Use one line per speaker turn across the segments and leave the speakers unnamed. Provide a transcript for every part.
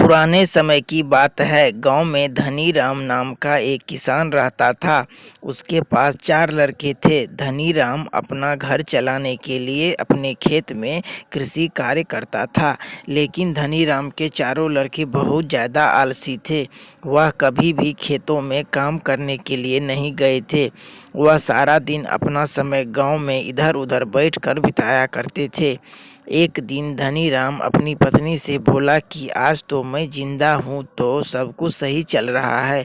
पुराने समय की बात है। गांव में धनीराम नाम का एक किसान रहता था। उसके पास 4 लड़के थे। धनीराम अपना घर चलाने के लिए अपने खेत में कृषि कार्य करता था, लेकिन धनीराम के चारों लड़के बहुत ज़्यादा आलसी थे। वह कभी भी खेतों में काम करने के लिए नहीं गए थे। वह सारा दिन अपना समय गांव में इधर उधर बैठकर बिताया करते थे। एक दिन धनीराम अपनी पत्नी से बोला कि आज तो मैं जिंदा हूँ तो सब कुछ सही चल रहा है।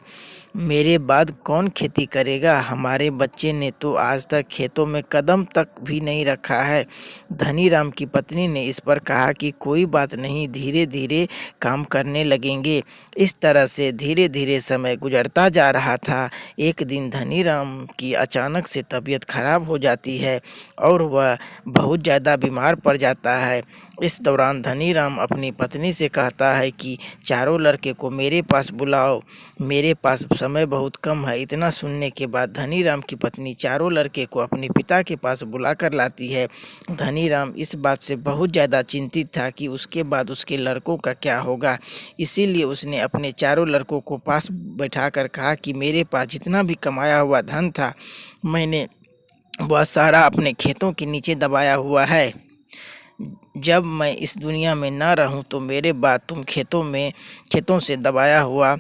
मेरे बाद कौन खेती करेगा? हमारे बच्चे ने तो आज तक खेतों में कदम तक भी नहीं रखा है। धनीराम की पत्नी ने इस पर कहा कि कोई बात नहीं, धीरे धीरे काम करने लगेंगे। इस तरह से धीरे धीरे समय गुजरता जा रहा था। एक दिन धनीराम की अचानक से तबीयत खराब हो जाती है और वह बहुत ज़्यादा बीमार पड़ जाता है। इस दौरान धनीराम अपनी पत्नी से कहता है कि चारों लड़के को मेरे पास बुलाओ, मेरे पास समय बहुत कम है। इतना सुनने के बाद धनीराम की पत्नी चारों लड़के को अपने पिता के पास बुला कर लाती है। धनीराम इस बात से बहुत ज़्यादा चिंतित था कि उसके बाद उसके लड़कों का क्या होगा। इसीलिए उसने अपने चारों लड़कों को पास बैठाकर कहा कि मेरे पास जितना भी कमाया हुआ धन था, मैंने वह सारा अपने खेतों के नीचे दबाया हुआ है। जब मैं इस दुनिया में ना रहूं तो मेरे बाद तुम खेतों से दबाया हुआ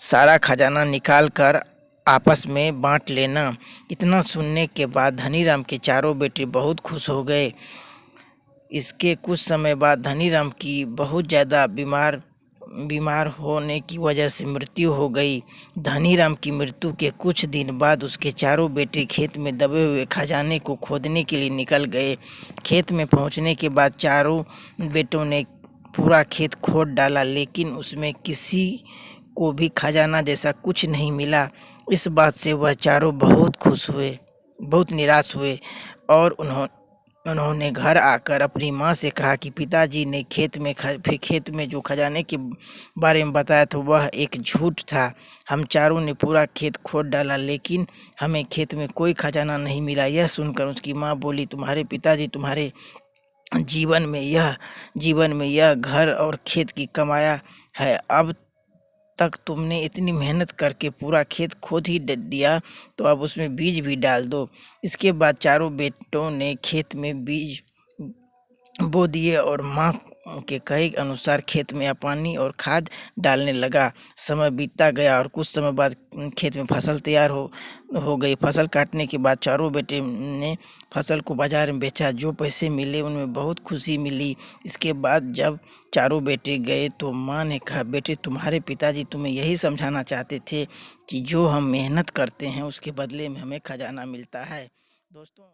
सारा खजाना निकाल कर आपस में बांट लेना। इतना सुनने के बाद धनीराम के चारों बेटे बहुत खुश हो गए। इसके कुछ समय बाद धनीराम की बहुत ज़्यादा बीमार होने की वजह से मृत्यु हो गई। धनीराम की मृत्यु के कुछ दिन बाद उसके चारों बेटे खेत में दबे हुए खजाने को खोदने के लिए निकल गए। खेत में पहुंचने के बाद चारों बेटों ने पूरा खेत खोद डाला, लेकिन उसमें किसी को भी खजाना जैसा कुछ नहीं मिला। इस बात से वह चारों बहुत खुश हुए, बहुत निराश हुए और उन्होंने घर आकर अपनी माँ से कहा कि पिताजी ने खेत में जो खजाने के बारे में बताया था वह एक झूठ था। हम चारों ने पूरा खेत खोद डाला, लेकिन हमें खेत में कोई खजाना नहीं मिला। यह सुनकर उसकी माँ बोली, तुम्हारे पिताजी तुम्हारे जीवन में यह घर और खेत की कमाया है। अब तक तुमने इतनी मेहनत करके पूरा खेत खोद ही दिया, तो अब उसमें बीज भी डाल दो। इसके बाद चारों बेटों ने खेत में बीज बो दिए और माँ के कहे अनुसार खेत में पानी और खाद डालने लगा। समय बीतता गया और कुछ समय बाद खेत में फसल तैयार हो गई। फसल काटने के बाद चारों बेटे ने फसल को बाजार में बेचा। जो पैसे मिले उनमें बहुत खुशी मिली। इसके बाद जब चारों बेटे गए तो माँ ने कहा, बेटे तुम्हारे पिताजी तुम्हें यही समझाना चाहते थे कि जो हम मेहनत करते हैं उसके बदले में हमें खजाना मिलता है। दोस्तों।